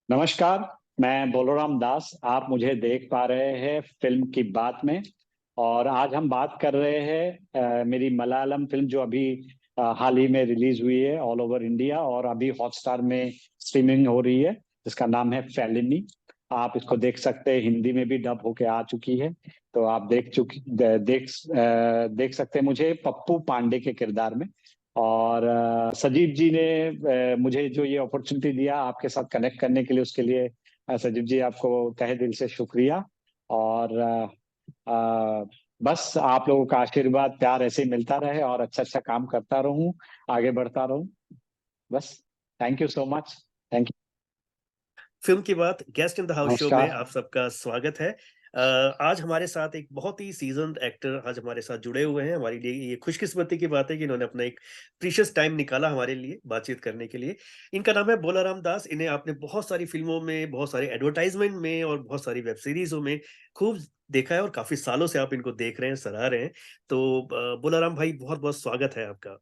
नमस्कार। मैं बोलोराम दास। आप मुझे देख पा रहे हैं फिल्म की बात में। और आज हम बात कर रहे हैं मेरी मलयालम फिल्म जो अभी हाल ही में रिलीज हुई है ऑल ओवर इंडिया और अभी हॉटस्टार में स्ट्रीमिंग हो रही है, जिसका नाम है फेलिनी। आप इसको देख सकते हैं, हिंदी में भी डब होके आ चुकी है। तो आप देख सकते हैं मुझे पप्पू पांडे के किरदार में। और सजीव जी ने मुझे जो ये अपॉर्चुनिटी दिया आपके साथ कनेक्ट करने के लिए, उसके लिए सजीव जी आपको तहे दिल से शुक्रिया। और अ, बस आप लोगों का आशीर्वाद प्यार ऐसे ही मिलता रहे और अच्छा अच्छा काम करता रहूं, आगे बढ़ता रहूं। बस। Thank you so much. Thank you. Film की बात guest in the house show में नमस्कार। आप सबका स्वागत है। आज हमारे साथ एक बहुत ही सीजन्ड एक्टर आज हमारे साथ जुड़े हुए हैं। हमारे लिए ये खुशकिस्मती की बात है कि इन्होंने अपना एक प्रीशियस टाइम निकाला हमारे लिए बातचीत करने के लिए। इनका नाम है बोलाराम दास। इन्हें आपने बहुत सारी फिल्मों में, बहुत सारी एडवर्टाइजमेंट में और बहुत सारी वेब सीरीजों में खूब देखा है और काफी सालों से आप इनको देख रहे हैं, सराह रहे हैं। तो बोलाराम भाई, बहुत बहुत स्वागत है आपका।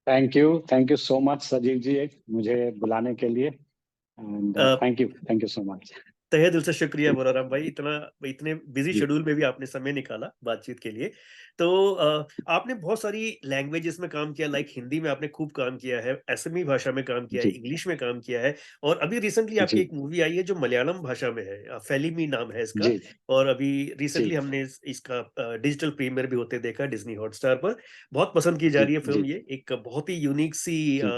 थैंक यू सो मच सजीव जी मुझे बुलाने के लिए। And thank you so much. तहे दिल से शुक्रिया बोलाराम भाई, इतना इतने बिजी जी। शेड्यूल में भी आपने समय निकाला बातचीत के लिए। तो आपने बहुत सारी लैंग्वेजेस में काम किया, लाइक हिंदी में आपने खूब काम किया है, असमी भाषा में काम किया है, जी। इंग्लिश में काम किया है। और अभी रिसेंटली आपकी जी। एक मूवी आई है जो मलयालम भाषा में है, फेलिमी नाम है इसका। जी। और अभी जी। रिसेंटली हमने इसका डिजिटल प्रीमियर भी होते देखा डिज्नी हॉटस्टार पर। बहुत पसंद की जा जी। रही है फिल्म। जी। ये एक बहुत ही यूनिक सी जी।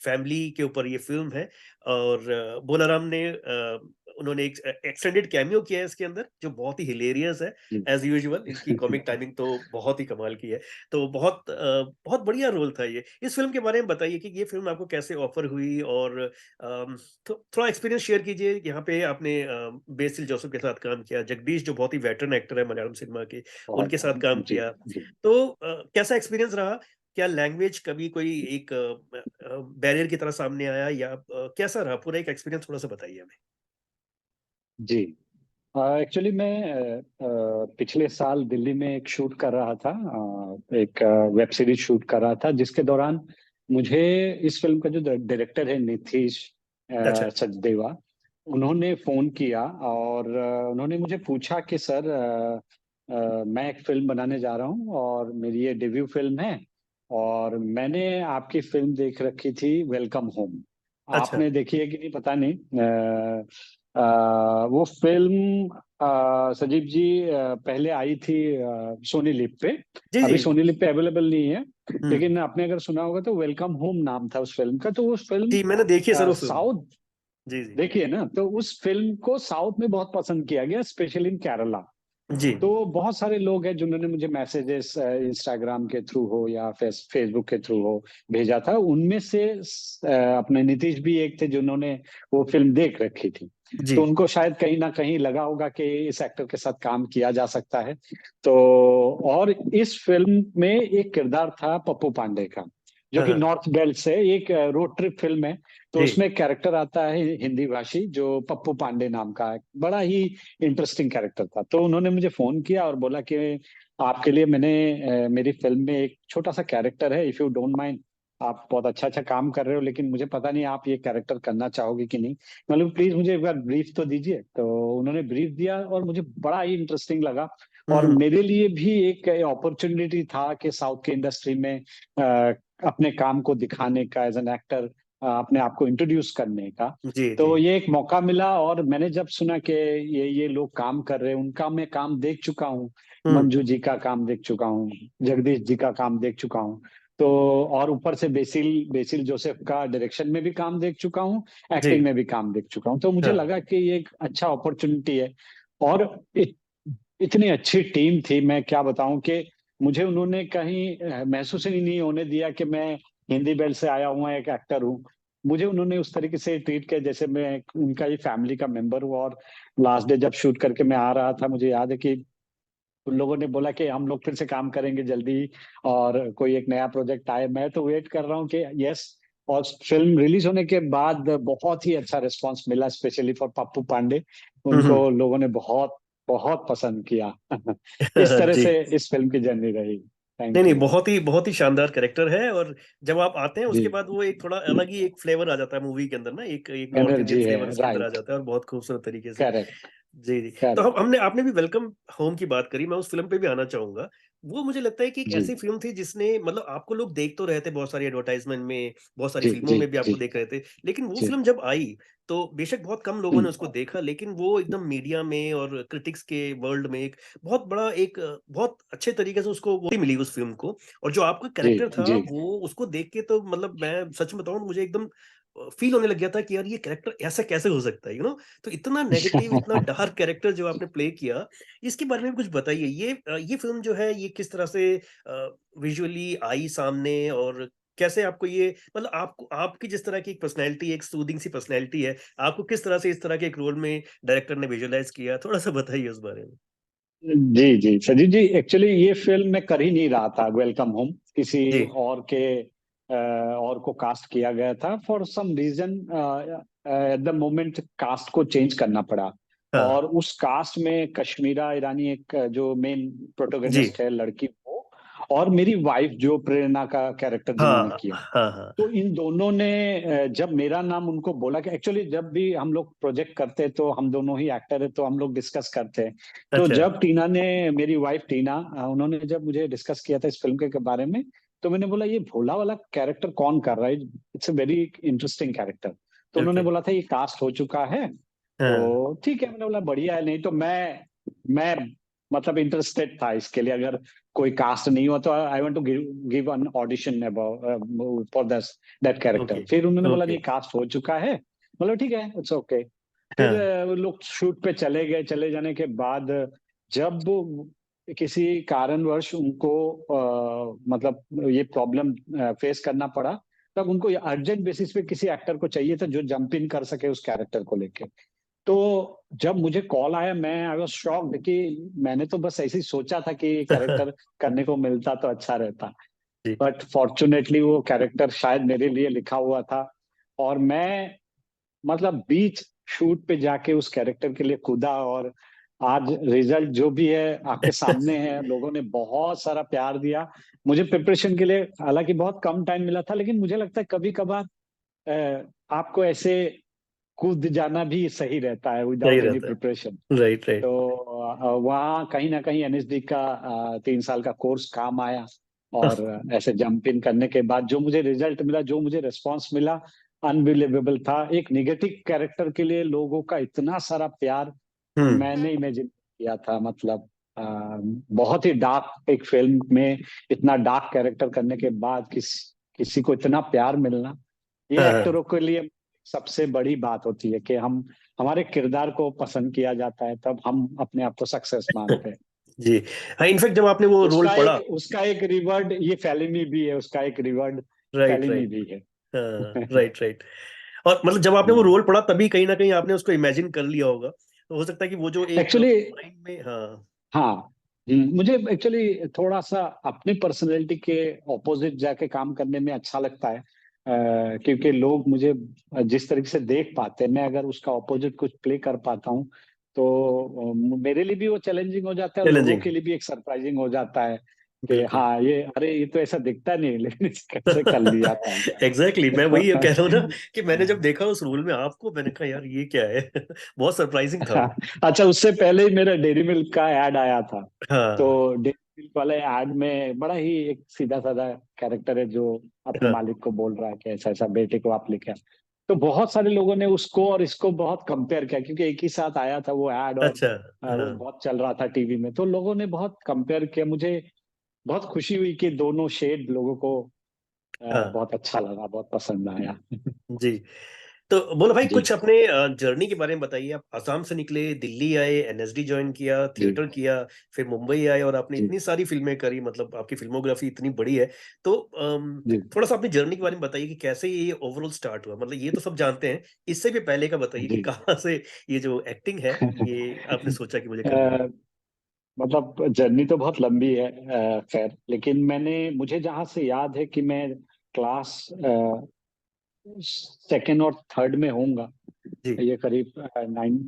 फैमिली के ऊपर ये फिल्म है। और बोलाराम ने उन्होंने एक एक्सटेंडेड कैमियो किया है इसके अंदर, जो बहुत ही हिलेरियस है। जी। एज यूजुअल इनकी कॉमिक टाइमिंग तो बहुत ही कमाल की है। तो बहुत बढ़िया रोल था ये। इस फिल्म के बारे में बताइए कि ये फिल्म आपको कैसे ऑफर हुई, और थोड़ा एक्सपीरियंस शेयर कीजिए। यहाँ पे आपने बेसिल जोसेफ के साथ काम किया, जगदीश जो बहुत ही वेटरन एक्टर है मलयालम सिनेमा के, उनके बहुत। साथ काम जी। किया। जी। तो कैसा एक्सपीरियंस रहा? क्या लैंग्वेज कभी कोई एक बैरियर की तरह सामने आया, या कैसा रहा पूरा एक एक्सपीरियंस? थोड़ा सा बताइए हमें। जी। एक्चुअली मैं पिछले साल दिल्ली में एक शूट कर रहा था, एक वेब सीरीज शूट कर रहा था, जिसके दौरान मुझे इस फिल्म का जो डायरेक्टर है नीतीश अच्छा। सचदेवा, उन्होंने फोन किया और उन्होंने मुझे पूछा कि सर, मैं एक फिल्म बनाने जा रहा हूँ और मेरी ये डेब्यू फिल्म है, और मैंने आपकी फिल्म देख रखी थी वेलकम होम। अच्छा। आपने देखी है कि नहीं पता नहीं। वो फिल्म सजीव जी पहले आई थी सोनी लिव पे। जी, अभी जी। सोनी लिव पे अवेलेबल नहीं है। हुँ। लेकिन आपने अगर सुना होगा तो वेलकम होम नाम था उस फिल्म का। तो उस फिल्म जी, मैंने देखी है सर वो फ़िल्म। साउथ जी, जी। देखिए ना, तो उस फिल्म को साउथ में बहुत पसंद किया गया, स्पेशली इन केरला। जी। तो बहुत सारे लोग हैं जिन्होंने मुझे मैसेजेस इंस्टाग्राम के थ्रू हो या फेसबुक के थ्रू हो भेजा था। उनमें से अपने नीतीश भी एक थे जिन्होंने वो फिल्म देख रखी थी। जी। तो उनको शायद कहीं ना कहीं लगा होगा कि इस एक्टर के साथ काम किया जा सकता है। तो और इस फिल्म में एक किरदार था पप्पू पांडे का, जो हाँ, कि हाँ। नॉर्थ बेल्ट से एक रोड ट्रिप फिल्म है। तो जी। उसमें एक कैरेक्टर आता है हिंदी भाषी जो पप्पू पांडे नाम का है, बड़ा ही इंटरेस्टिंग कैरेक्टर था। तो उन्होंने मुझे फोन किया और बोला कि आपके लिए मेरी फिल्म में एक छोटा सा कैरेक्टर है, इफ यू डोंट माइंड। आप बहुत अच्छा अच्छा काम कर रहे हो, लेकिन मुझे पता नहीं आप ये कैरेक्टर करना चाहोगे कि नहीं। मतलब प्लीज मुझे एक बार ब्रीफ तो दीजिए। तो उन्होंने ब्रीफ दिया और मुझे बड़ा ही इंटरेस्टिंग लगा। हुँ, और हुँ। मेरे लिए भी एक अपॉर्चुनिटी था कि साउथ के इंडस्ट्री में अपने काम को दिखाने का, एज एन एक्टर अपने आप को इंट्रोड्यूस करने का। जी, जी। तो ये एक मौका मिला। और मैंने जब सुना कि ये लोग काम कर रहे हैं, उनका मैं काम देख चुका हूँ। हुँ। मंजू जी का काम देख चुका हूँ, जगदीश जी का काम देख चुका हूँ। तो और ऊपर से बेसिल बेसिल जोसेफ का डायरेक्शन में भी काम देख चुका हूँ, जी। एक्टिंग में भी काम देख चुका हूँ। तो मुझे हाँ। लगा कि ये एक अच्छा अपॉर्चुनिटी है। और इतनी अच्छी टीम थी, मैं क्या बताऊं कि मुझे उन्होंने कहीं महसूस ही नहीं होने दिया कि मैं हिंदी बेल्ट से आया हुआ एक एक्टर हूँ। मुझे उन्होंने उस तरीके से ट्रीट किया जैसे मैं उनका ही फैमिली का मेंबर हूँ। और लास्ट डे जब शूट करके मैं आ रहा था, मुझे याद है कि उन लोगों ने बोला कि हम लोग फिर से काम करेंगे जल्दी ही, और कोई एक नया प्रोजेक्ट आए। मैं तो वेट कर रहा हूँ कि यस। और फिल्म रिलीज होने के बाद बहुत ही अच्छा रिस्पांस मिला, स्पेशली फॉर पप्पू पांडे। हुँ, उनको हुँ। लोगों ने बहुत बहुत पसंद किया। इस तरह जी। से इस फिल्म की जर्नी रही। नहीं थैंक नहीं, यू। बहुत ही शानदार कैरेक्टर है। और जब आप आते हैं जी, उसके बाद वो एक थोड़ा अलग ही एक फ्लेवर आ जाता है मूवी के अंदर ना, एक एक नॉर्थ इंडियन एनर्जी है, फ्लेवर उसके अंदर आ राइट। जाता है, और बहुत खूबसूरत तरीके से। करेक्ट, जी जी। तो हम करेक्ट। हमने आपने भी वेलकम होम की बात करी, मैं उस फिल्म पे भी आना चाहूंगा। वो मुझे लगता है कि एक जी, ऐसी फिल्म थी जिसने मतलब आपको लोग देख तो रहे थे बहुत सारी एडवर्टाइजमेंट में, बहुत सारी जी, फिल्मों जी, में भी जी, आपको देख रहे थे, लेकिन वो जी। फिल्म जब आई तो बेशक बहुत कम लोगों ने हम्म, उसको देखा, लेकिन वो एकदम मीडिया में और क्रिटिक्स के वर्ल्ड में एक बहुत बड़ा एक बहुत अच्छे तरीके से उसको वो मिली उस फिल्म को। और जो आपका जी, कैरेक्टर था जी। वो उसको देख के तो मतलब मैं सच में बताऊं, मुझे एकदम फील होने लग गया था कि यार ये कैरेक्टर ऐसा कैसे हो सकता है, तो इतना नेगेटिव, इतना डार्क कैरेक्टर जो आपने प्ले किया, इसके बारे में कुछ बताइए। ये फिल्म जो है ये किस तरह से विजुअली आई सामने, और कैसे आपको ये मतलब आपको आपकी जिस तरह की एक पर्सनैलिटी, एक सूदिंग सी पर्सनैलिटी है, आपको किस तरह से इस तरह के एक रोल में डायरेक्टर ने विजुअलाइज किया, थोड़ा सा बताइए उस बारे में। जी, जी सजीव जी, एक्चुअली ये फिल्म मैं कर ही नहीं रहा था, वेलकम होम। किसी जी। और को कास्ट किया गया था, for some reason at the moment cast को चेंज करना पड़ा। हाँ। और उस कास्ट में कश्मीरा ईरानी, एक जो मेन जी। प्रोटोगनिस्ट है लड़की, वो और मेरी वाइफ जो प्रेरणा का कैरेक्टर जिन्होंने हाँ किया। हाँ हाँ। तो इन दोनों ने जब मेरा नाम उनको बोला, कि एक्चुअली जब भी हम लोग प्रोजेक्ट करते हैं तो हम दोनों ही एक्टर है, तो हम लोग डिस्कस करते हैं। तो अच्छा। जब टीना ने, मेरी वाइफ टीना, उन्होंने जब मुझे डिस्कस किया था इस फिल्म के बारे में, तो मैंने बोला ये भोला वाला कैरेक्टर कौन कर रहा है, it's a very interesting character. तो उन्होंने ओके। बोला था ये कास्ट हो चुका है। हाँ। तो ठीक है, मैंने बोला बढ़िया है, नहीं तो मैं मतलब इंटरेस्टेड था इसके लिए। अगर कोई कास्ट नहीं हो तो I want to give an audition for that character. Okay. फिर उन्होंने बोला ओके। नहीं, कास्ट हो चुका है। मतलब ठीक है, इट्स ओके। फिर हाँ। वो लोग शूट पे चले गए। चले जाने के बाद जब किसी कारणवश उनको मतलब ये प्रॉब्लम फेस करना पड़ा, तब उनको अर्जेंट बेसिस पे किसी एक्टर को चाहिए था जो जंप इन कर सके उस कैरेक्टर को लेके। तो जब मुझे कॉल आया, मैं आई वाज शॉक्ड कि मैंने तो बस ऐसे ही सोचा था कि कैरेक्टर करने को मिलता तो अच्छा रहता। जी। बट फॉर्चुनेटली वो कैरेक्टर शायद मेरे लिए लिखा हुआ था। और मैं मतलब बीच शूट पे जाके उस कैरेक्टर के लिए कूदा, और आज रिजल्ट जो भी है आपके सामने है। लोगों ने बहुत सारा प्यार दिया मुझे प्रिपरेशन के लिए। हालांकि बहुत कम टाइम मिला था, लेकिन मुझे लगता है कभी कभार आपको ऐसे कूद जाना भी सही रहता है सही विदाउट एनी रहता प्रिपरेशन। है। Right right. तो वहाँ कहीं ना कहीं एनएसडी का 3 साल का कोर्स काम आया। और ऐसे जंप इन करने के बाद जो मुझे रिजल्ट मिला, जो मुझे रिस्पांस मिला, अनबिलीवेबल था। एक निगेटिव कैरेक्टर के लिए लोगों का इतना सारा प्यार हम्म। मैंने इमेजिन किया था। मतलब बहुत ही डार्क एक फिल्म में इतना डार्क कैरेक्टर करने के बाद किसी को इतना प्यार मिलना, ये हाँ एक्टरों के लिए सबसे बड़ी बात होती है कि हम हमारे किरदार को पसंद किया जाता है, तब हम अपने आप को सक्सेस हाँ। मानते हैं। जी। हाँ, इनफैक्ट जब आपने वो रोल पढ़ा। उसका एक रिवर्ड ये फेलिनी भी है, उसका एक रिवर्ड राइट फेलिनी राइट। भी है। हाँ राइट राइट। और मतलब जब आपने वो रोल पढ़ा तभी कहीं ना कहीं आपने उसको इमेजिन कर लिया होगा, तो हो सकता है कि वो जो एक एक्चुअली माइंड में। हाँ। हाँ। मुझे एक्चुअली थोड़ा सा अपनी पर्सनैलिटी के ऑपोजिट जाके काम करने में अच्छा लगता है। क्योंकि लोग मुझे जिस तरीके से देख पाते हैं, मैं अगर उसका ऑपोजिट कुछ प्ले कर पाता हूँ तो मेरे लिए भी वो चैलेंजिंग हो जाता है, और लोगों चैलेंजिंग। के लिए भी एक सरप्राइजिंग हो जाता है कि बिल्कुल। हाँ ये, अरे ये तो ऐसा दिखता नहीं, लेकिन इसे कैसे कर लिया था। एग्जैक्टली मैं वही कह रहा हूँ ना, कि मैंने जब देखा उस रोल में आपको, मैंने कहा यार ये क्या है। बहुत सरप्राइजिंग था वो। अच्छा, उससे पहले ही मेरा डेयरी मिल्क का एड आया था। तो हाँ डेयरी मिल्क वाले एड में बड़ा ही एक सीधा साधा कैरेक्टर है जो अपने हाँ। मालिक को बोल रहा है कि ऐसा ऐसा बेटे को आप लेके आओ। तो बहुत सारे लोगों ने उसको और इसको बहुत कंपेयर किया, क्योंकि एक ही साथ आया था वो एड, और अच्छा। वो हाँ बहुत चल रहा था टीवी में। तो लोगों ने बहुत कंपेयर किया। मुझे बहुत खुशी हुई कि दोनों शेड लोगों को हाँ। बहुत अच्छा लगा, बहुत पसंद आया। जी। तो बोलो भाई, जी, कुछ अपने जर्नी के बारे में बताइए। आप आसाम से निकले, दिल्ली आए, एनएसडी ज्वाइन किया, जी, थिएटर किया, फिर मुंबई आए, और आपने जी, इतनी सारी फिल्में करी, मतलब आपकी फिल्मोग्राफी इतनी बड़ी है। तो जी, थोड़ा सा अपनी जर्नी के बारे में बताइए कि कैसे ये ओवरऑल स्टार्ट हुआ। मतलब ये तो सब जानते हैं, इससे भी पहले का बताइए कि जी। कहाँ से ये जो एक्टिंग है ये आपने सोचा कि मुझे करना है। अ, मतलब जर्नी तो बहुत लंबी है, खैर। लेकिन मुझे जहां से याद है कि मैं क्लास सेकेंड और थर्ड में होऊंगा। जी। ये करीब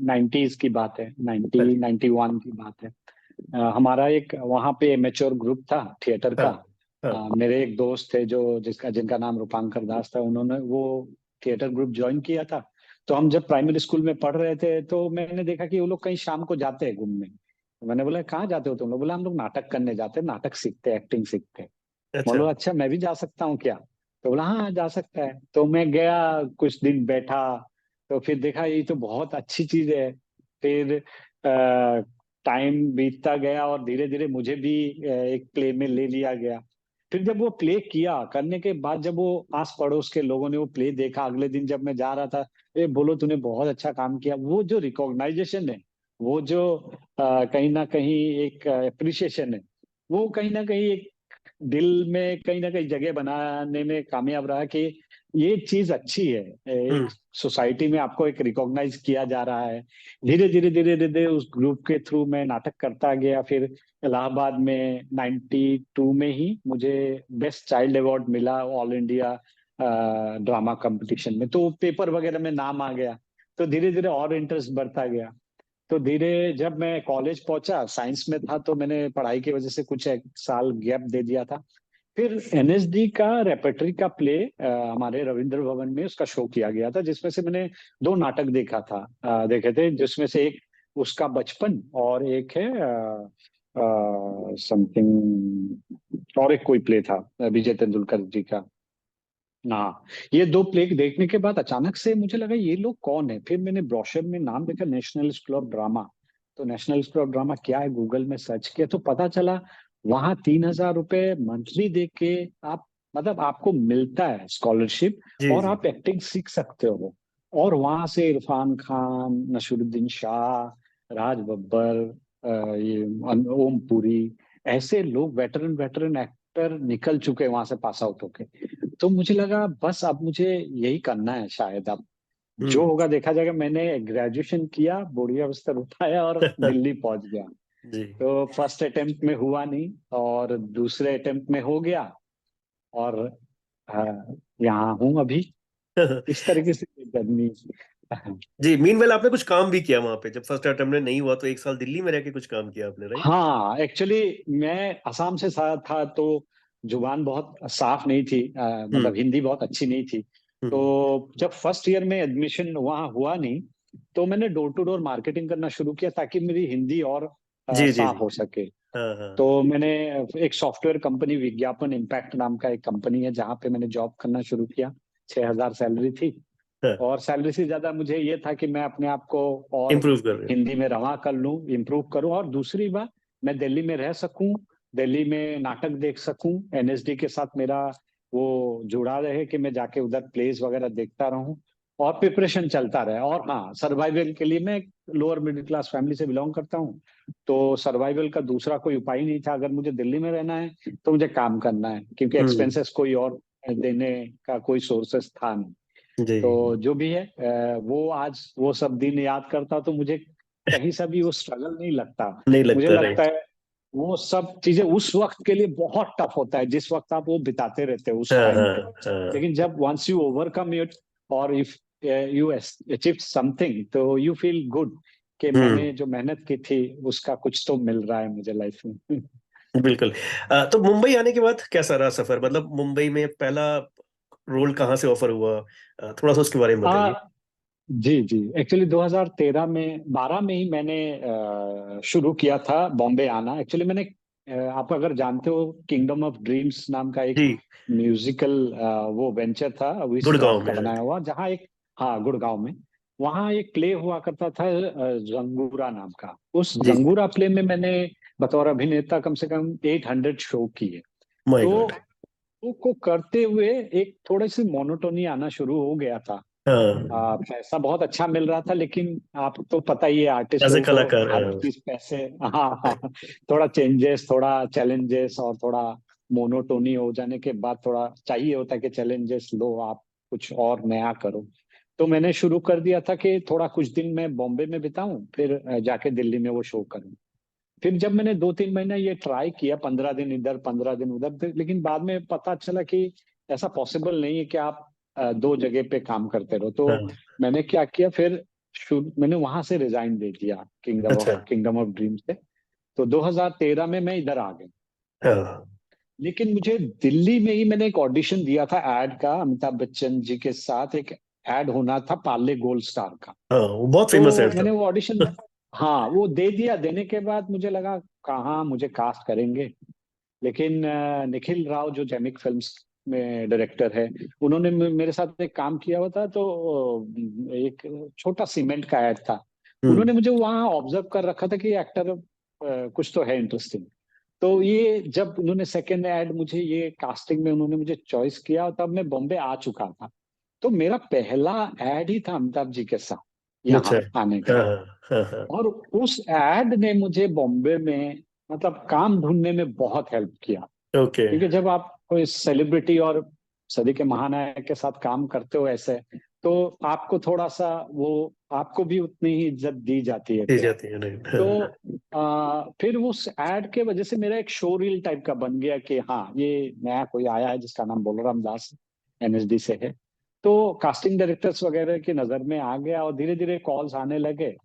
90s की बात है, हाँ 90 जी। 91 की बात है। हमारा एक वहाँ पे मेच्योर ग्रुप था थिएटर हाँ का। हाँ। मेरे एक दोस्त थे जो जिनका नाम रूपांकर दास था, उन्होंने वो थिएटर ग्रुप ज्वाइन किया था। तो हम जब प्राइमरी स्कूल में पढ़ रहे थे तो मैंने देखा कि वो लोग कहीं शाम को जाते हैं घूमने। तो मैंने बोला कहाँ जाते हो तुम लोग? बोला हम लोग नाटक करने जाते हैं, नाटक सीखते हैं, एक्टिंग सीखते हैं। अच्छा। बोला अच्छा मैं भी जा सकता हूँ क्या? तो बोला हाँ जा सकता है। तो मैं गया, कुछ दिन बैठा, तो फिर देखा ये तो बहुत अच्छी चीज है। फिर टाइम बीतता गया और धीरे धीरे मुझे भी एक प्ले में ले लिया गया। फिर जब वो प्ले किया करने के बाद, जब वो आस पड़ोस के लोगों ने वो प्ले देखा, अगले दिन जब मैं जा रहा था, ए बोलो तूने बहुत अच्छा काम किया, वो जो रिकॉग्नाइजेशन है, वो जो कहीं ना कहीं एक अप्रिसिएशन है, वो कहीं ना कहीं एक दिल में कहीं ना कहीं जगह बनाने में कामयाब रहा कि ये चीज अच्छी है। एक हम्म। सोसाइटी में आपको एक रिकॉग्नाइज किया जा रहा है। धीरे धीरे धीरे धीरे उस ग्रुप के थ्रू मैं नाटक करता गया। फिर इलाहाबाद में 92 में ही मुझे बेस्ट चाइल्ड अवार्ड मिला ऑल इंडिया ड्रामा कंपटीशन में। तो पेपर वगैरह में नाम आ गया। तो धीरे धीरे और इंटरेस्ट बढ़ता गया। तो धीरे जब मैं कॉलेज पहुंचा, साइंस में था, तो मैंने पढ़ाई की वजह से कुछ एक साल गैप दे दिया था। फिर एनएसडी का रेperटरी का प्ले हमारे रविंद्र भवन में उसका शो किया गया था, जिसमें से मैंने दो नाटक देखा था, देखे थे, जिसमें से एक उसका बचपन और एक है समथिंग, और एक कोई प्ले था विजय तेंदुलकर जी का। हाँ, ये दो प्ले देखने के बाद अचानक से मुझे लगा ये लोग कौन है। फिर मैंने ब्रोशर में नाम देखा, नेशनल स्कूल ऑफ ड्रामा। तो नेशनल स्कूल ऑफ ड्रामा क्या है, गूगल में सर्च किया तो पता चला वहाँ 3,000 रुपये मंथली दे के आप, मतलब आपको मिलता है स्कॉलरशिप, जी और जी। आप एक्टिंग सीख सकते हो। और वहां से इरफान खान, नसीरुद्दीन शाह, राज बब्बर, ये ओम पुरी, ऐसे लोग वेटरन वेटरन एक्टर निकल चुके हैं वहां से पास आउट होके। तो मुझे लगा बस अब मुझे यही करना है शायद। अब जो हम्म। होगा देखा जाएगा। मैंने ग्रेजुएशन किया, बोरिया बिस्तर उठाया और दिल्ली पहुंच गया। जी। तो फर्स्ट अटेम्प्ट में हुआ नहीं, और दूसरे अटेम्प्ट में हो गया। और यहाँ हूँ अभी। इस तरीके से जर्नी। जी, मीनवेल आपने कुछ काम भी किया वहां पे, जब फर्स्ट अटेम्प्ट में नहीं हुआ तो एक साल दिल्ली में रह के कुछ काम किया आपने, राइट? हाँ, एक्चुअली मैं असम से था, तो जुबान बहुत साफ नहीं थी, मतलब हम्म। हिंदी बहुत अच्छी नहीं थी। हम्म। तो जब फर्स्ट ईयर में एडमिशन वहाँ हुआ नहीं, तो मैंने डोर टू डोर मार्केटिंग करना शुरू किया ताकि मेरी हिंदी और जी जी साफ जी। हो सके। हाँ हाँ। तो मैंने एक सॉफ्टवेयर कंपनी, विज्ञापन इम्पैक्ट नाम का एक कंपनी है, जहाँ पे मैंने जॉब करना शुरू किया। 6,000 सैलरी थी। हाँ। और सैलरी से ज्यादा मुझे ये था कि मैं अपने आप को और इम्प्रूव कर रहे हिंदी में रवा कर लूं, इम्प्रूव करूं, और दूसरी बात, मैं दिल्ली में रह सकूं, दिल्ली में नाटक देख सकूं, एनएसडी के साथ मेरा वो जुड़ा रहे कि मैं जाके उधर प्लेस वगैरह देखता रहूं, और प्रिपरेशन चलता रहे। और हाँ, सर्वाइवल के लिए मैं लोअर मिडिल क्लास फैमिली से बिलोंग करता हूँ। तो सर्वाइवल का दूसरा कोई उपाय नहीं था। अगर मुझे दिल्ली में रहना है तो मुझे काम करना है, क्योंकि हम्म। एक्सपेंसेस कोई और देने का कोई सोर्सेस था नहीं। जी। तो जो भी है, वो आज वो सब दिन याद करता तो मुझे कहीं से भी वो स्ट्रगल नहीं लगता। नहीं मुझे लगता, लगता राइट। है वो सब चीजें उस वक्त के लिए बहुत टफ होता है, जिस वक्त आप वो बिताते रहते हो उस हाँ टाइम हाँ पे। हाँ। लेकिन जब वंस यू ओवरकम इट, और इफ यू अचीव समथिंग, तो यू फील गुड कि हम्म। मैंने जो मेहनत की थी उसका कुछ तो मिल रहा है मुझे लाइफ में। बिल्कुल। तो मुंबई आने के बाद कैसा रहा सफर, मतलब मुंबई में पहला रोल कहाँ से ऑफर हुआ? थोड़ा सा उसके बारे में बताइए। आ, जी जी, एक्चुअली 2013 में 12 में ही मैंने शुरू किया था बॉम्बे आना। एक्चुअली मैंने आप अगर जानते हो, किंगडम ऑफ ड्रीम्स नाम का एक जी। म्यूजिकल वो वेंचर था अवी गुड़गांव श्रीवास्तव में का है। बनाया हुआ, जहाँ एक, हाँ, गुड़गांव में, वहाँ एक प्ले हुआ करता था जंगूरा नाम का। उस जी। जंगूरा प्ले में मैंने बतौर अभिनेता कम से कम 800 शो किए। माय तो गॉड। को करते हुए एक थोड़ी सी मोनोटोनी आना शुरू हो गया था। हाँ। पैसा बहुत अच्छा मिल रहा था, लेकिन आप तो पता ही है आर्टिस्ट एज ए लोगों को कलाकार, हर चीज पैसे। हाँ हाँ, थोड़ा चेंजेस, थोड़ा चैलेंजेस, और थोड़ा मोनोटोनी हो जाने के बाद थोड़ा चाहिए होता है कि चैलेंजेस लो, आप कुछ और नया करो। तो मैंने शुरू कर दिया था कि थोड़ा कुछ दिन मैं बॉम्बे में बिताऊं, फिर जाके दिल्ली में वो शो करूं। फिर जब मैंने 2-3 महीना ये ट्राई किया, 15 दिन इधर 15 दिन उधर, लेकिन बाद में पता चला कि ऐसा पॉसिबल नहीं है कि आप दो जगह पे काम करते रहो। तो हाँ। मैंने क्या किया फिर, मैंने वहां से रिजाइन दे दिया, अच्छा। किंगडम ऑफ ड्रीम से। तो 2013 में मैं इधर आ गया। हाँ। लेकिन मुझे दिल्ली में ही मैंने एक ऑडिशन दिया था एड का, अमिताभ बच्चन जी के साथ एक एड होना था पार्ले गोल्ड स्टार का। हाँ, वो बहुत तो फेमस ऐड था। मैंने वो ऑडिशन, हाँ वो दे दिया। देने के बाद मुझे लगा कहाँ मुझे कास्ट करेंगे। लेकिन निखिल राव जो जेमिक फिल्म्स में डायरेक्टर है, उन्होंने मेरे साथ एक काम किया हुआ था। तो एक छोटा सीमेंट का ऐड था। हम्म। उन्होंने मुझे वहां ऑब्जर्व कर रखा था कि एक्टर कुछ तो है इंटरेस्टिंग। तो ये जब उन्होंने सेकेंड ऐड मुझे ये कास्टिंग में उन्होंने मुझे चॉइस किया, तब मैं बॉम्बे आ चुका था। तो मेरा पहला ऐड ही था अमिताभ जी के साथ अच्छा। यहाँ आने का। हाँ हाँ हाँ। और उस ऐड ने मुझे बॉम्बे में मतलब काम ढूंढने में बहुत हेल्प किया। ओके। क्योंकि जब आप कोई सेलिब्रिटी और सदी के महानायक के साथ काम करते हो ऐसे, तो आपको थोड़ा सा वो, आपको भी उतनी ही इज्जत दी जाती है दी फिर। जाती है, राइट। तो हाँ। फिर उस एड के वजह से मेरा एक शो रील टाइप का बन गया कि हाँ ये नया कोई आया है जिसका नाम बलराम दास एनएसडी से है। तो कास्टिंग डायरेक्टर्स वगैरह की नजर में आ गया और धीरे धीरे कॉल्स आने लगे।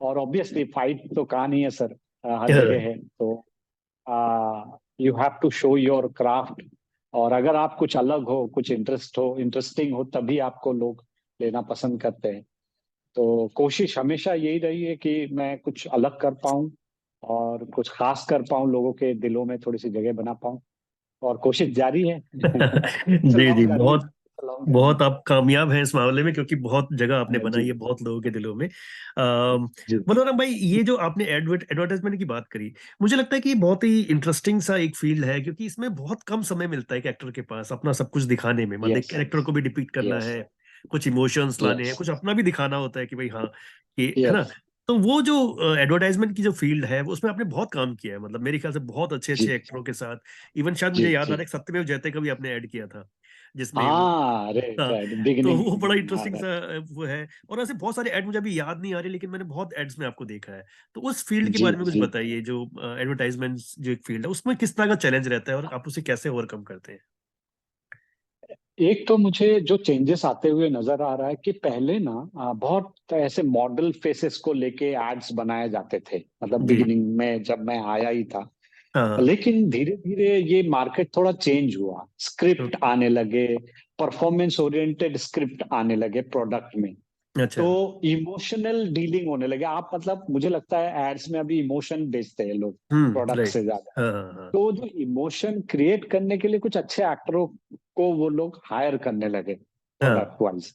और ऑब्वियसली फाइट तो कहाँ नहीं है सर, हर जगह हाँ। है। तो you have to show your craft. और अगर आप कुछ अलग हो, कुछ इंटरेस्टिंग हो, तभी आपको लोग लेना पसंद करते हैं। तो कोशिश हमेशा यही रही है कि मैं कुछ अलग कर पाऊं और कुछ खास कर पाऊं, लोगों के दिलों में थोड़ी सी जगह बना पाऊं। और कोशिश जारी है। इट्स अ जी जी, लॉन्ग जर्नी, बहुत लॉन्ग जर्नी। बहुत आप कामयाब हैं इस मामले में, क्योंकि बहुत जगह आपने बनाई जी है बहुत लोगों के दिलों में। जी मनोरम भाई, ये जो आपने एडवर्टाइजमेंट की बात करी, मुझे लगता है कि ये बहुत ही इंटरेस्टिंग सा एक फील्ड है, क्योंकि इसमें बहुत कम समय मिलता है एक एक्टर के पास अपना सब कुछ दिखाने में, मतलब एक यस कैरेक्टर को भी डिपिक्ट करना यस है, कुछ इमोशंस लाने हैं, यस कुछ अपना भी दिखाना होता है कि भाई हाँ, कि है ना। यस। तो वो जो एडवर्टाइजमेंट की जो फील्ड है, उसमें आपने बहुत काम किया है, मतलब मेरे ख्याल से बहुत अच्छे जी अच्छे एक्टरों के साथ। इवन शायद जी मुझे याद आ रहा जी। है कि सत्यमेव जयते का भी आपने ऐड किया था, जिसमें वो, हाँ राइट हाँ, राइट, तो बिगिनिंग। वो बड़ा हाँ इंटरेस्टिंग सा राइट। वो है। और ऐसे बहुत सारे ऐड मुझे अभी याद नहीं आ रहे, लेकिन मैंने बहुत एड्स में आपको देखा है। तो उस फील्ड के जी बारे में कुछ जी। बताइए, जो एडवर्टाइजमेंट जो एक फील्ड है, उसमें किस तरह का चैलेंज रहता है और आप उसे कैसे ओवरकम करते हैं? एक तो मुझे जो चेंजेस आते हुए नजर आ रहा है कि पहले ना बहुत ऐसे मॉडल फेसेस को लेके एड्स बनाए जाते थे, मतलब जी। बिगिनिंग में जब मैं आया ही था। हाँ। लेकिन धीरे धीरे ये मार्केट थोड़ा चेंज हुआ, स्क्रिप्ट ओके। आने लगे, परफॉर्मेंस ओरिएंटेड स्क्रिप्ट आने लगे प्रोडक्ट में। अच्छा। तो इमोशनल डीलिंग होने लगे। आप मतलब मुझे लगता है एड्स में अभी इमोशन बेचते हैं लोग प्रोडक्ट राइट। से ज्यादा। हाँ हाँ हाँ। तो जो इमोशन क्रिएट करने के लिए कुछ अच्छे एक्टरों को वो लोग हायर करने लगे हाँ। Product wise.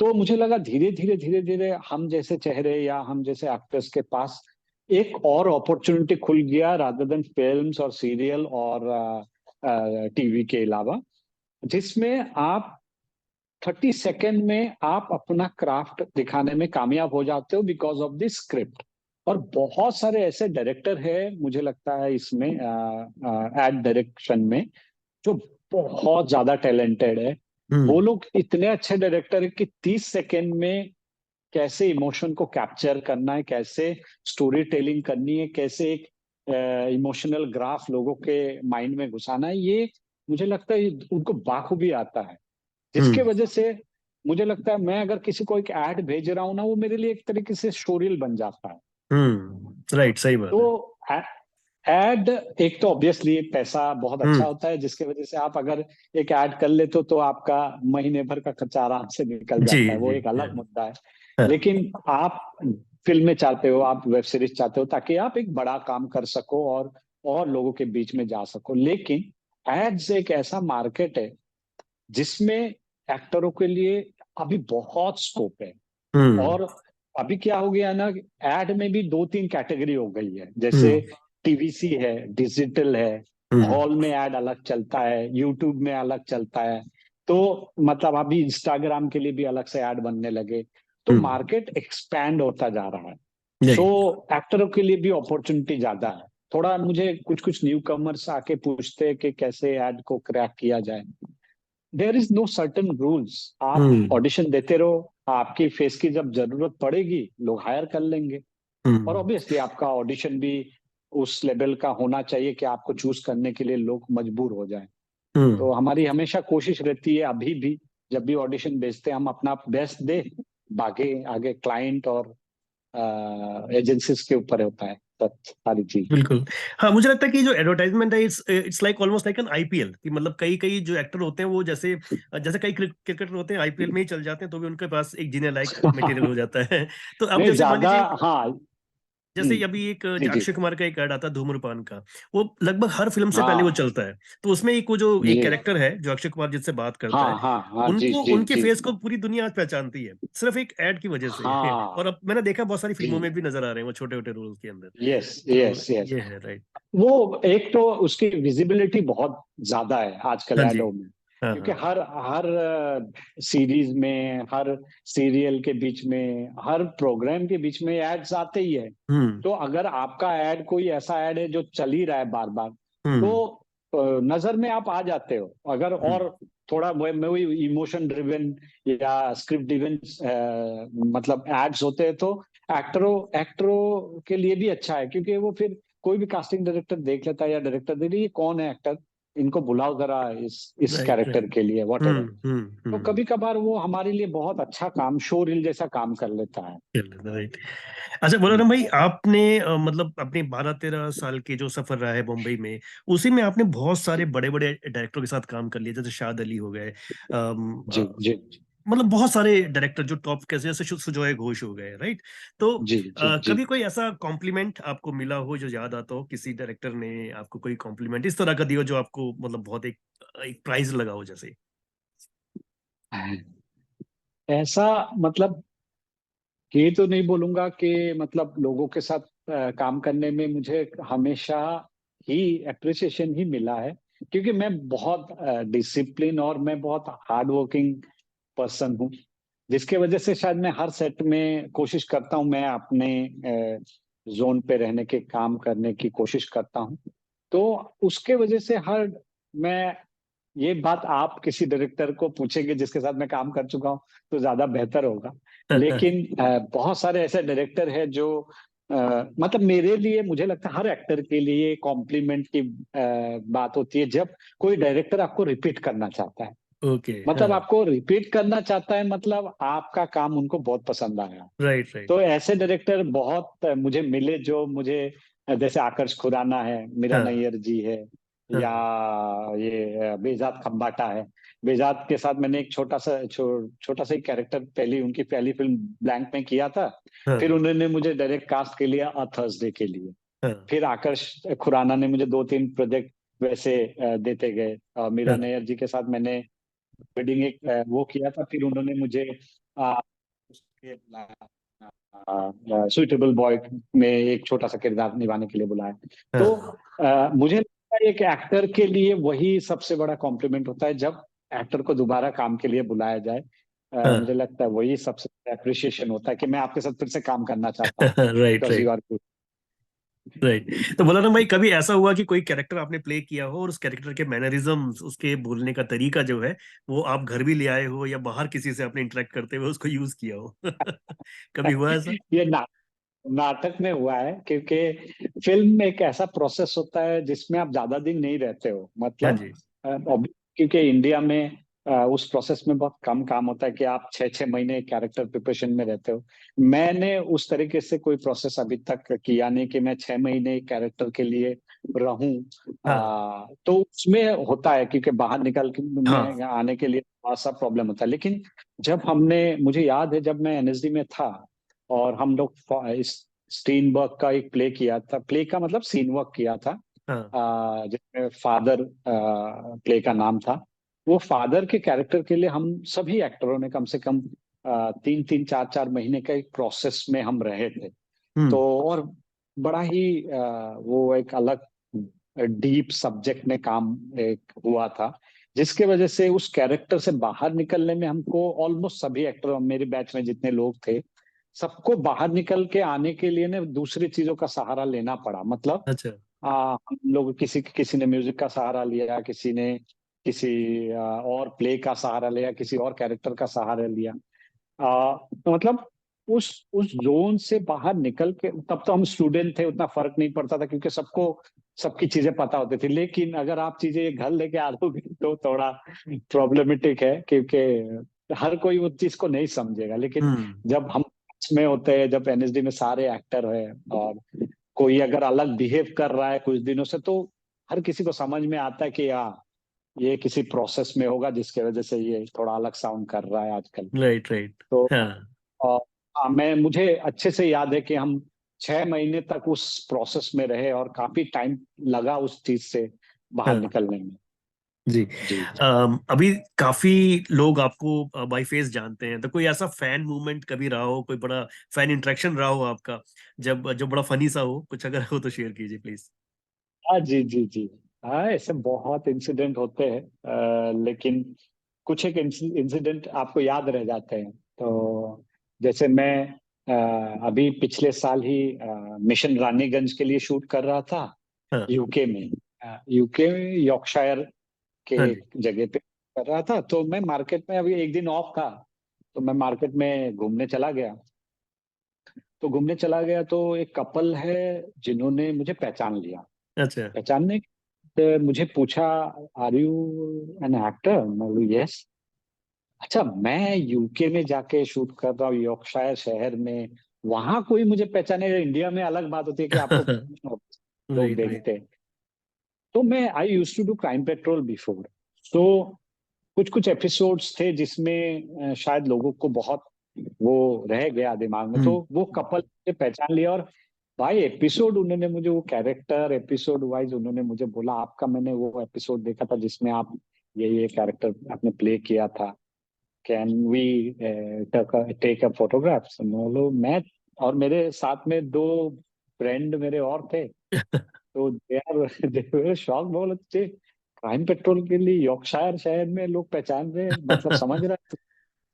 तो मुझे लगा धीरे धीरे हम जैसे चेहरे या हम जैसे एक्टर्स के पास एक और अपॉर्चुनिटी खुल गया, रादर देन फिल्म्स और सीरियल और टीवी के अलावा, जिसमें आप 30 सेकेंड में आप अपना क्राफ्ट दिखाने में कामयाब हो जाते हो बिकॉज ऑफ द स्क्रिप्ट। और बहुत सारे ऐसे डायरेक्टर है मुझे लगता है इसमें एड डायरेक्शन में, जो बहुत ज्यादा टैलेंटेड है। वो हम्म लोग इतने अच्छे डायरेक्टर है कि 30 सेकेंड में कैसे इमोशन को कैप्चर करना है, कैसे स्टोरी टेलिंग करनी है, कैसे एक इमोशनल ग्राफ लोगों के माइंड में घुसाना है, ये मुझे लगता है उनको बाखूबी आता है। जिसके हम्म वजह से मुझे लगता है मैं अगर किसी को एक ऐड भेज रहा हूँ ना, वो मेरे लिए एक तरीके से स्टोरी बन जाता है। राइट, सही बात है। तो एड एक तो ऑब्वियसली पैसा बहुत अच्छा हम्म। होता है, जिसके वजह से आप अगर एक ऐड कर लेते हो तो आपका महीने भर का खर्चा आराम से निकल जी जाता है, वो जी। एक अलग मुद्दा है। हाँ। लेकिन आप फिल्में चाहते हो, आप वेब सीरीज चाहते हो, ताकि आप एक बड़ा काम कर सको और लोगों के बीच में जा सको। लेकिन एड्स एक ऐसा मार्केट है जिसमें एक्टरों के लिए अभी बहुत स्कोप है। हम्म और अभी क्या हो गया ना, एड में भी दो तीन कैटेगरी हो गई है। जैसे हम्म टीवीसी है, डिजिटल है, हम्म हॉल में ऐड अलग चलता है, यूट्यूब में अलग चलता है। तो मतलब अभी इंस्टाग्राम के लिए भी अलग से ऐड बनने लगे। तो हम्म। मार्केट एक्सपैंड होता जा रहा है। सो नहीं। एक्टरों के लिए भी अपॉर्चुनिटी ज्यादा है। थोड़ा मुझे कुछ कुछ न्यू कमर्स आके पूछते हैं कि कैसे ऐड को क्रैक किया जाए। There is no certain rules. आप हम्म ऑडिशन देते रहो, आपकी फेस की जब जरूरत पड़ेगी लोग हायर कर लेंगे। और हम्म ऑब्वियसली आपका ऑडिशन भी उस लेवल का होना चाहिए कि आपको चूज करने के लिए लोग मजबूर हो जाएं। तो हम्म हमारी हमेशा कोशिश रहती है अभी भी, जब भी ऑडिशन भेजते हैं हम अपना बेस्ट दे। बाकी आगे क्लाइंट और एजेंसीज के ऊपर होता है। सारी चीज। बिल्कुल। हाँ, मुझे लगता है कि जो एडवर्टाइजमेंट है it's it's like almost like an IPL, कि मतलब कई कई जो एक्टर होते हैं वो जैसे जैसे कई क्रिकेटर होते हैं आईपीएल में ही चल जाते हैं, तो भी उनके पास एक जीने लायक मटेरियल हो जाता है। तो अब नहीं जैसे मान ज्यादा। लीजिए, हाँ। जैसे अभी एक जी जी। अक्षय कुमार का एक ऐड आता है धूम्रपान का, वो लगभग हर फिल्म से पहले वो हाँ चलता है। तो उसमें एक वो जो एक जी। कैरेक्टर है जो अक्षय कुमार जिससे बात करता है, हाँ हाँ हाँ जी उनको जी उनके जी। फेस को पूरी दुनिया आज पहचानती है सिर्फ एक ऐड की वजह से। और हाँ अब मैंने देखा बहुत सारी जी। फिल्मों में भी नजर आ रहे हैं वो छोटे छोटे रोल के अंदर। यस तो यस यस। ये है राइट। वो एक तो उसकी विजिबिलिटी बहुत ज्यादा है आजकल हाँ जी। एडो में, हाँ क्योंकि हाँ। हर हर सीरीज में, हर सीरियल के बीच में, हर प्रोग्राम के बीच में एड्स आते ही है। हम्म तो अगर आपका ऐड कोई ऐसा ऐड है जो चल ही रहा है बार बार, तो हम्म नजर में आप आ जाते हो। अगर हम्म। और थोड़ा वही इमोशन ड्रिवन या स्क्रिप्ट ड्रिवन मतलब एड्स होते हैं, तो एक्टरों एक्टरों के लिए भी अच्छा है, क्योंकि वो फिर कोई भी कास्टिंग डायरेक्टर देख लेता है या डायरेक्टर दे रही, ये कौन है एक्टर, इनको बुलाओ जरा इस राइट कैरेक्टर राइट। के लिए वॉट एवर। तो हम्म। कभी कभार वो हमारे लिए बहुत अच्छा काम, शो रील जैसा काम कर लेता है। राइट। अच्छा बोलो ना भाई, आपने मतलब अपने 12-13 साल के जो सफर रहा है मुंबई में, उसी में आपने बहुत सारे बड़े बड़े डायरेक्टरों के साथ काम कर लिया, जैसे शाद अली हो गए, जी जी मतलब बहुत सारे डायरेक्टर जो टॉप के, जैसे सुजॉय घोष हो गए, राइट। तो जी जी जी। कभी कोई ऐसा कॉम्प्लीमेंट आपको मिला हो जो याद आता हो, किसी डायरेक्टर ने आपको कोई कॉम्प्लीमेंट इस तरह का दिया हो जो आपको मतलब बहुत एक प्राइज लगा हो जैसे? ऐसा मतलब ये तो नहीं बोलूंगा कि मतलब लोगों के साथ काम करने में मुझे हमेशा ही अप्रिसिएशन ही मिला है, क्योंकि मैं बहुत डिसिप्लिन और मैं बहुत हार्ड वर्किंग पर्सन हूँ, जिसके वजह से शायद मैं हर सेट में कोशिश करता हूँ, मैं अपने जोन पे रहने के काम करने की कोशिश करता हूँ। तो उसके वजह से हर मैं ये बात आप किसी डायरेक्टर को पूछेंगे जिसके साथ मैं काम कर चुका हूँ तो ज्यादा बेहतर होगा। लेकिन बहुत सारे ऐसे डायरेक्टर हैं जो मतलब मेरे लिए, मुझे लगता है हर एक्टर के लिए कॉम्प्लीमेंट की बात होती है जब कोई डायरेक्टर आपको रिपीट करना चाहता है। ओके। हाँ। मतलब आपको रिपीट करना चाहता है, मतलब आपका काम उनको बहुत पसंद आया। Right right. तो ऐसे डायरेक्टर बहुत मुझे मिले जो मुझे, जैसे आकर्ष खुराना है, मीरा हाँ नैयर जी है, या हाँ ये बेजात खम्बाटा है। बेजात के साथ मैंने एक छोटा सा ही कैरेक्टर पहली उनकी पहली फिल्म ब्लैंक में किया था। फिर हाँ उन्होंने मुझे डायरेक्ट कास्ट के लिया अ थर्सडे के लिए। हाँ फिर आकर्ष खुराना ने मुझे 2-3 प्रोजेक्ट वैसे देते गए। मीरा हाँ नैयर जी के साथ मैंने वेडिंग एक वो किया था। फिर उन्होंने मुझे उसके सुइटेबल बॉय में एक छोटा सा किरदार निभाने के लिए बुलाया। तो हाँ मुझे लगता है एक एक्टर के लिए वही सबसे बड़ा कॉम्प्लीमेंट होता है जब एक्टर को दोबारा काम के लिए बुलाया जाए। मुझे हाँ। लगता है वही सबसे अप्रिशिएशन होता है कि मैं आपके साथ फिर से काम करना चाहता हूँ, right because right. You are good. Right. तो बोला ना भाई, कभी ऐसा हुआ कि कोई कैरेक्टर आपने प्ले किया हो और उस कैरेक्टर के मैनरिज्म्स, उसके बोलने का तरीका जो है, वो आप घर भी ले आए हो या बाहर किसी से आपने इंटरेक्ट करते हुए उसको यूज किया हो? कभी हुआ ऐसा? ये नाटक में हुआ है, क्योंकि फिल्म में एक ऐसा प्रोसेस होता है जिसमें आप ज्यादा दिन नहीं रहते हो, हाँ मतलब जी। क्योंकि इंडिया में उस प्रोसेस में बहुत कम काम होता है कि आप 6-6 महीने कैरेक्टर प्रिपरेशन में रहते हो। मैंने उस तरीके से कोई प्रोसेस अभी तक किया नहीं कि मैं 6 महीने कैरेक्टर के लिए रहूं। हाँ तो उसमें होता है, क्योंकि बाहर निकल के हाँ में आने के लिए थोड़ा सा प्रॉब्लम होता है। लेकिन जब हमने, मुझे याद है जब मैं एनएसडी में था और हम लोग इस स्टीनबर्ग का एक प्ले किया था, प्ले का मतलब सीन वर्क किया था, हाँ जिसमें फादर प्ले का नाम था। वो फादर के कैरेक्टर के लिए हम सभी एक्टरों ने कम से कम 3-3 4-4 महीने का एक प्रोसेस में हम रहे थे। तो हम्म। और बड़ा ही वो एक अलग डीप सब्जेक्ट में काम एक हुआ था, जिसके वजह से उस कैरेक्टर से बाहर निकलने में हमको ऑलमोस्ट सभी एक्टर, मेरे बैच में जितने लोग थे, सबको बाहर निकल के आने के लिए ने दूसरी चीजों का सहारा लेना पड़ा। मतलब अच्छा। हम लोग किसी किसी ने म्यूजिक का सहारा लिया, किसी ने किसी और प्ले का सहारा लिया, किसी और कैरेक्टर का सहारा लिया। तो मतलब उस जोन से बाहर निकल के, तब तो हम स्टूडेंट थे, उतना फर्क नहीं पड़ता था क्योंकि सबको सबकी चीजें पता होती थी। लेकिन अगर आप चीजें घर लेके आ लोगे तो थोड़ा प्रॉब्लमेटिक है, क्योंकि हर कोई उस चीज को नहीं समझेगा। लेकिन हम्म। जब हम में होते हैं, जब एनएसडी में सारे एक्टर है और कोई अगर अलग बिहेव कर रहा है कुछ दिनों से, तो हर किसी को समझ में आता है कि हाँ, ये किसी प्रोसेस में होगा जिसकी वजह से ये थोड़ा अलग साउंड कर रहा है आजकल। Right right. तो हाँ और हाँ, मैं मुझे अच्छे से याद है कि हम 6 महीने तक उस प्रोसेस में रहे और काफी टाइम लगा उस चीज से बाहर हाँ निकलने में। जी। जी। अभी काफी लोग आपको बाय फेस जानते हैं, तो कोई ऐसा फैन मूवमेंट कभी रहा हो, कोई बड़ा फैन इंटरेक्शन रहा हो आपका, जब जो बड़ा फनी सा हो, कुछ अगर हो तो शेयर कीजिए प्लीज। हाँ जी जी जी। हाँ, ऐसे बहुत इंसिडेंट होते हैं, लेकिन कुछ एक इंसिडेंट आपको याद रह जाते हैं। तो जैसे मैं अभी पिछले साल ही मिशन रानीगंज के लिए शूट कर रहा था, हाँ यूके में। यूके यॉर्कशायर के हाँ जी। एक जगह पे कर रहा था। तो मैं मार्केट में, अभी एक दिन ऑफ था, तो मैं मार्केट में घूमने चला गया। तो एक कपल है जिन्होंने मुझे पहचान लिया। अच्छा। पहचानने तो मुझे पूछा, आर यू एन एक्टर? मैं बोली यस। अच्छा, मैं यूके में जाके शूट कर रहा हूँ यॉर्कशायर शहर में, वहां कोई मुझे पहचाने? इंडिया में अलग बात होती है कि आपको लोग राइट राइट। देखते हैं। तो मैं I use to do Crime Patrol before. तो कुछ कुछ एपिसोड्स थे जिसमें शायद लोगों को बहुत वो रह गया दिमाग में, तो हम्म। वो कपल ने पहचान लिया। और भाई एपिसोड उन्होंने मुझे, वो कैरेक्टर एपिसोड वाइज उन्होंने मुझे बोला, आपका मैंने वो एपिसोड देखा था जिसमें आप ये कैरेक्टर आपने प्ले किया था, can we take a photographs? बोलो मैं, और मेरे साथ में दो फ्रेंड मेरे और थे। तो दे आर दे शॉक, बोलो तुझे क्राइम पेट्रोल के लिए यॉर्कशायर शहर में लोग पहचान रहे हैं, मतलब समझ रहा है?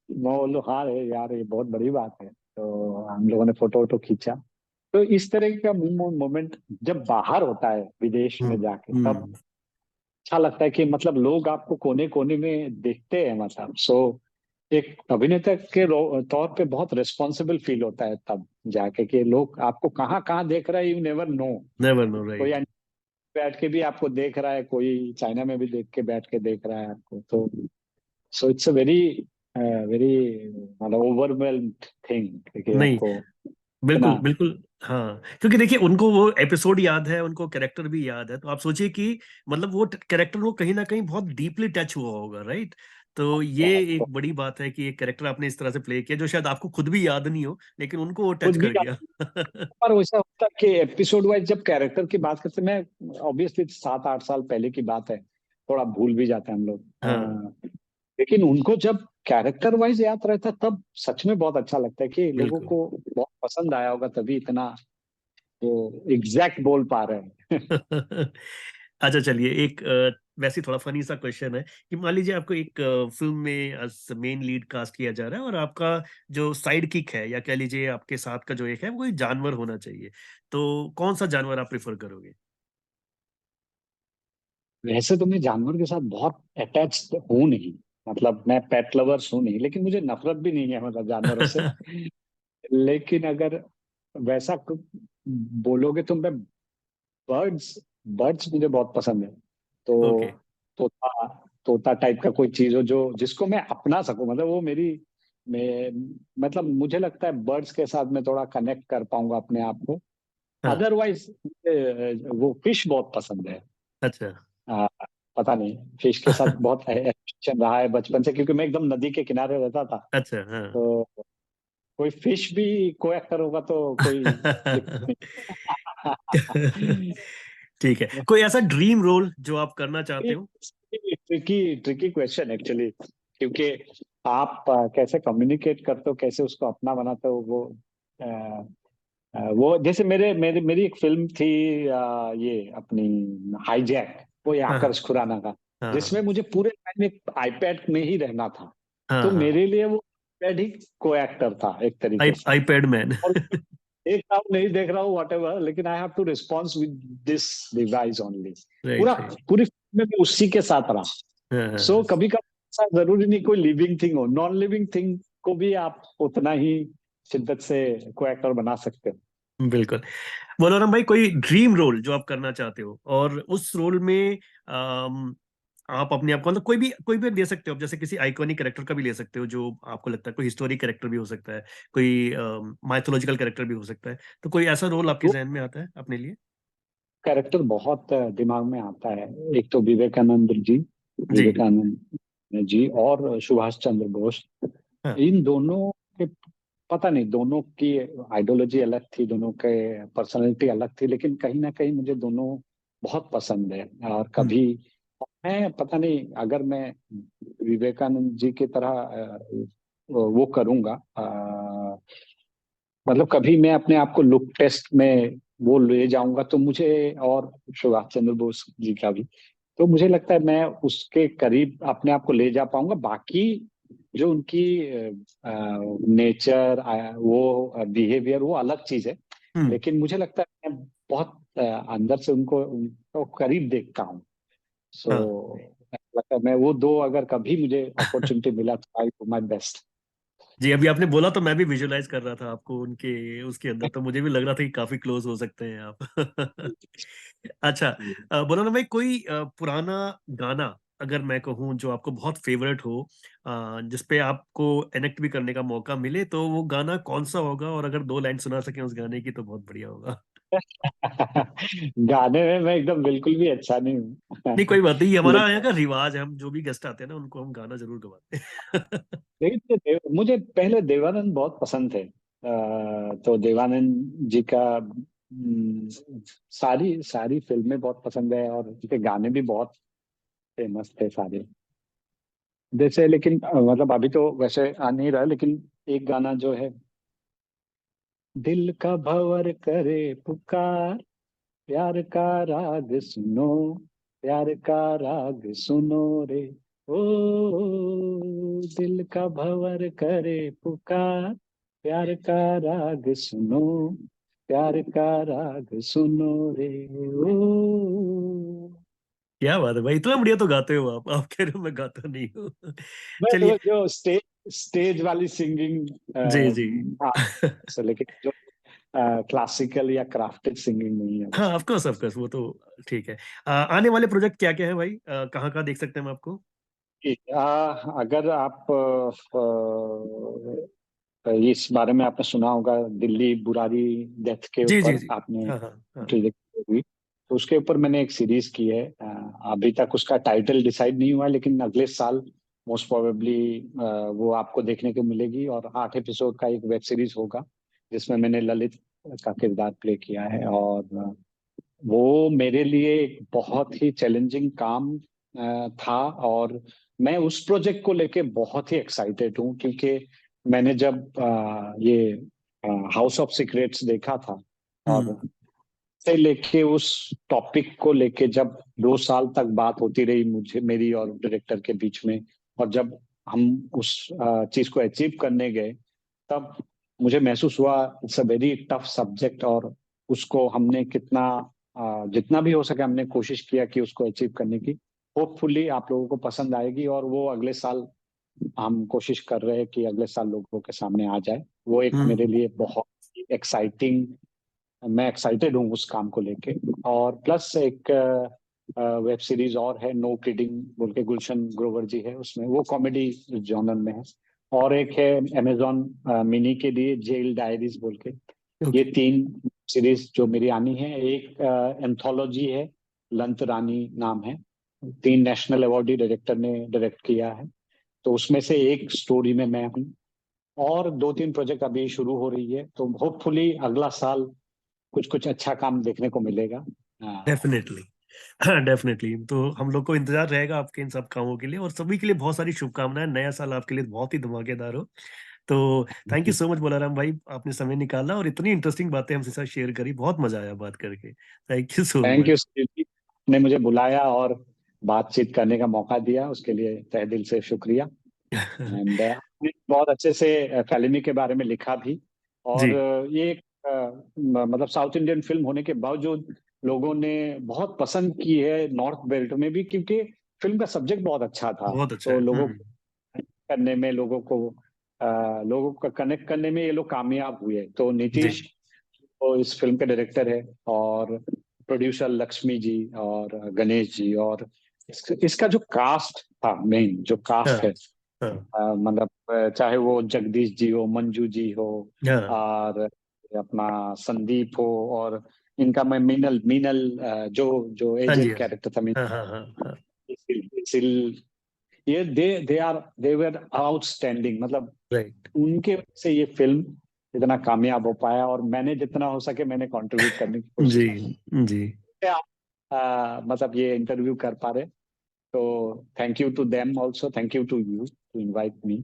मैं बोलो हाँ रे यार, ये बहुत बड़ी बात है। तो हम लोगों ने फोटो वोटो खींचा। तो इस तरह का मोमेंट जब बाहर होता है विदेश में जाके, तब हम्म। अच्छा लगता है कि मतलब लोग आपको कोने कोने में देखते हैं, मतलब सो एक अभिनेता के तौर पे बहुत रिस्पॉन्सिबल फील होता है तब जाके, कि लोग आपको कहाँ कहाँ देख रहा है, you never know. Never know कोई राइट। बैठ के भी आपको देख रहा है, कोई चाइना में भी देख के बैठ के देख रहा है आपको। तो so it's a very very मतलब ओवरवेल्म्ड थिंग कि नहीं, आपको बिल्कुल इतना। बिल्कुल। हाँ, क्योंकि देखिए उनको वो एपिसोड याद है, उनको कैरेक्टर भी याद है, तो आप सोचिए कि मतलब वो कैरेक्टर वो कहीं ना कहीं बहुत डीपली टच हुआ होगा, राइट। तो ये बहुत एक बड़ी बात है कि एक कैरेक्टर आपने इस तरह से प्ले किया जो शायद आपको खुद भी याद नहीं हो, लेकिन उनको वो टच खुद भी, कर गया। पर वैसा होता है कि एपिसोड वाइज जब कैरेक्टर की बात करते हैं, मैं ऑब्वियसली 7-8 साल पहले की बात है, थोड़ा भूल भी जाते हैं हम लोग। हाँ लेकिन उनको जब कैरेक्टर वाइज याद रहता है, तब सच में बहुत अच्छा लगता है कि लोगों बिल्कुल। को बहुत पसंद आया होगा, तभी इतना वो एग्जैक्ट बोल पा रहे हैं। अच्छा चलिए, एक वैसे ही थोड़ा फनी सा क्वेश्चन है कि मान लीजिए आपको एक फिल्म में मेन लीड कास्ट किया जा रहा है और आपका जो साइड किक है, या कह लीजिए आपके साथ का जो एक है, वो कोई जानवर होना चाहिए, तो कौन सा जानवर आप प्रेफर करोगे? वैसे तो मैं जानवर के साथ बहुत अटैच हूं नहीं, मतलब मैं पेट लवर्स हूं नहीं, लेकिन मुझे नफरत भी नहीं है मतलब जानवरों से। लेकिन अगर वैसा बोलोगे तो मैं बर्ड्स बर्ड्स मुझे बहुत पसंद है। तो ओके। तोता तोता टाइप का कोई चीज हो जो जिसको मैं अपना सकूं, मतलब वो मेरी, मैं मतलब मुझे लगता है बर्ड्स के साथ मैं थोड़ा कनेक्ट कर पाऊंगा अपने आप को। हाँ। अदरवाइज वो फिश बहुत पसंद है। अच्छा। आ, पता नहीं, फिश के साथ बहुत एफिशिएंट रहा है बचपन से, क्योंकि मैं एकदम नदी के किनारे रहता था। अच्छा हाँ। तो कोई फिश भी को एक्टर होगा तो कोई दिक्कत नहीं। ठीक है, कोई ऐसा ड्रीम रोल जो आप करना चाहते हो? ट्रिकी ट्रिकी क्वेश्चन एक्चुअली, क्योंकि आप कैसे कम्युनिकेट करते हो, कैसे उसको अपना बनाते हो, वो जैसे मेरे मेरे मेरी एक फिल्म थी, ये अपनी हाईजैक, वो ये हाँ हाँ आकर्ष खुराना का, हाँ जिसमें हाँ मुझे पूरे टाइम एक आईपैड में ही रहना था। हाँ तो हाँ। मेरे लिए वो आईपैड ही को एक्टर था एक तरीके से। IPad man. और देख रहा हूँ नहीं देख रहा हूँ वट एवर, लेकिन I have to response with this device only. पूरा राइट राइट। पूरी फिल्म में मैं उसी के साथ रहा। हाँ हाँ सो हाँ। कभी कभी ऐसा जरूरी नहीं कोई लिविंग थिंग हो, नॉन लिविंग थिंग को भी आप उतना ही शिद्दत से को एक्टर बना सकते हो। बिल्कुल। बोलो राम भाई, कोई ड्रीम रोल जो आप करना चाहते हो और उस रोल में आप अपने आप को मतलब कोई भी दे सकते हो, आप जैसे किसी आइकॉनिक कैरेक्टर का भी ले सकते हो जो आपको लगता है, कोई हिस्टोरिक कैरेक्टर भी हो सकता है, कोई माइथोलॉजिकल कैरेक्टर भी हो सकता है, तो कोई ऐसा रोल आपके वो जहन में आता है अपने लिए? कैरेक्टर बहुत दिमाग में आता है। एक तो विवेकानंद जी, जी। विवेकानंद जी और सुभाष चंद्र बोस। हाँ। इन दोनों के, पता नहीं, दोनों की आइडियोलॉजी अलग थी, दोनों के पर्सनालिटी अलग थी, लेकिन कहीं ना कहीं मुझे दोनों बहुत पसंद है। और हम्म। कभी मैं, पता नहीं, अगर मैं विवेकानंद जी की तरह वो करूंगा, मतलब कभी मैं अपने आप को लुक टेस्ट में वो ले जाऊंगा तो मुझे, और सुभाष चंद्र बोस जी का भी, तो मुझे लगता है मैं उसके करीब अपने आप को ले जा पाऊंगा। बाकी जो उनकी नेचर, वो बिहेवियर, वो अलग चीज है। हम्म। लेकिन मुझे लगता है मैं बहुत अंदर से उनको करीब देखता हूँ। हाँ सो लगता है मैं वो दो, अगर कभी मुझे अपॉर्चुनिटी मिला तो आई डू माई बेस्ट। जी, अभी आपने बोला तो मैं भी विजुलाइज कर रहा था आपको उनके उसके अंदर, तो मुझे भी लग रहा था कि काफी क्लोज हो सकते हैं आप। अच्छा, बोलो ना भाई, कोई पुराना गाना अगर मैं कहूँ जो आपको बहुत फेवरेट हो, जिसपे आपको एनेक्ट भी करने का मौका मिले, तो वो गाना कौन सा होगा? और अगर 2 लाइन सुना सके उस गाने की तो बहुत बढ़िया होगा। गाने में मैं एकदम बिल्कुल भी अच्छा नहीं हूँ। नहीं कोई बात नहीं, ये हमारा यहाँ लेकिन का रिवाज है, हम जो भी गेस्ट आते हैं ना उनको हम गाना जरूर गवाते हैं। लेकिन मुझे पहले देवानंद बहुत पसंद थे। तो देवानंद जी का सारी सारी फिल्में बहुत पसंद है, और उनके गाने भी बहुत फेमस थे सारे। जैसे, लेकिन मतलब अभी तो वैसे आ नहीं रहा, लेकिन एक गाना जो है, दिल का भंवर करे पुकार, प्यार का राग सुनो, प्यार का राग सुनो रे, ओ दिल का भंवर करे पुकार, प्यार का राग सुनो, प्यार का राग सुनो रे, ओ। क्या बात है भाई, इतना बढ़िया तो गाते हो आप कह रहे हो मैं गाता नहीं हूँ। मैं तो चलिए। जो स्टेज स्टेज वाली सिंगिंग, जी जी। लेकिन जो क्लासिकल या क्राफ्टेड सिंगिंग नहीं है हाँ, बस। ऑफ कोर्स वो तो ठीक है। आने वाले प्रोजेक्ट क्या क्या है भाई? कहाँ कहाँ देख सकते हैं हम आपको? अगर आप इस बारे में आपने सुना होगा, दिल्ली बुरारी डेथ के जी जी ऊपर जी। आपने हाँ हाँ हाँ। हुई, तो उसके ऊपर मैंने एक सीरीज की है। अभी तक उसका टाइटल डिसाइड नहीं हुआ है, लेकिन अगले साल मोस्ट प्रोबेबली वो आपको देखने को मिलेगी। और 8 एपिसोड का एक वेब सीरीज होगा, जिसमें मैंने ललित का किरदार प्ले किया है। और वो मेरे लिए एक बहुत ही चैलेंजिंग काम था। और मैं उस प्रोजेक्ट को लेके बहुत ही एक्साइटेड हूँ, क्योंकि मैंने जब ये हाउस ऑफ सीक्रेट्स देखा था, हम्म। और से लेके उस टॉपिक को लेके जब 2 साल तक बात होती रही मुझे, मेरी और डायरेक्टर के बीच में, और जब हम उस चीज को अचीव करने गए, तब मुझे महसूस हुआ it's a very tough subject. और उसको हमने कितना, जितना भी हो सके हमने कोशिश किया कि उसको अचीव करने की। होपफुली आप लोगों को पसंद आएगी, और वो अगले साल हम कोशिश कर रहे हैं कि अगले साल लोगों के सामने आ जाए। वो एक मेरे हम्म। लिए बहुत एक्साइटिंग, मैं एक्साइटेड हूँ उस काम को लेके। और प्लस एक वेब सीरीज और है, नो किडिंग बोल के, गुलशन ग्रोवर जी है उसमें, वो कॉमेडी जॉनर में है। और एक है अमेजॉन मिनी के लिए, जेल डायरीज बोल के। ये ओके। 3 सीरीज जो मेरी आनी है। एक एंथोलॉजी है, लंत रानी नाम है, 3 नेशनल अवार्डी डायरेक्टर ने डायरेक्ट किया है, तो उसमें से एक स्टोरी में मैं हूँ। और 2-3 प्रोजेक्ट अभी शुरू हो रही है, तो होपफुली अगला साल कुछ कुछ अच्छा काम देखने को मिलेगा। हाँ। डेफिनेटली। डेफिनेटली, तो हम लोग को इंतजार रहेगा आपके इन सब कामों के लिए, और सभी के लिए बहुत सारी शुभकामनाएं, नया साल आपके लिए बहुत ही धमाकेदार हो। तो thank you so much Bolaram भाई, आपने समय निकाला और इतनी इंटरेस्टिंग बातें हमसे साथ शेयर करी, बहुत मजा आया बात करके। Thank you so thank you much. Sunil ji, ने मुझे बुलाया और बातचीत करने का मौका दिया, उसके लिए तहे दिल से शुक्रिया। एंड आपने बहुत अच्छे से फेलिनी के बारे में लिखा भी। जी। और ये एक मतलब साउथ इंडियन फिल्म होने के बावजूद लोगों ने बहुत पसंद की है नॉर्थ बेल्ट में भी, क्योंकि फिल्म का सब्जेक्ट बहुत अच्छा था। बहुत अच्छा तो है। लोगों को करने में, लोगों का कनेक्ट करने में ये लोग कामयाब हुए। तो जी। नीतीश वो इस फिल्म के डायरेक्टर है, और प्रोड्यूसर लक्ष्मी जी और गणेश जी, और इसका जो कास्ट था, मेन जो हाँ, कास्ट है, हाँ, मतलब चाहे वो जगदीश जी हो, मंजू जी हो, हाँ, और अपना संदीप हो, और इनका मैं मीनल मीनल जो जो हाँ जी, एजेड हाँ जी, कैरेक्टर था, हाँ, हाँ, हाँ, हाँ, मीनल, ये दे वर आउटस्टैंडिंग, मतलब राइट, उनके वजह से ये फिल्म इतना कामयाब हो पाया, और मैंने जितना हो सके मैंने कंट्रीब्यूट करने की कोशिश जी, जी। की। आप मतलब ये इंटरव्यू कर पा रहे, तो thank you to them also, thank you to you to invite me.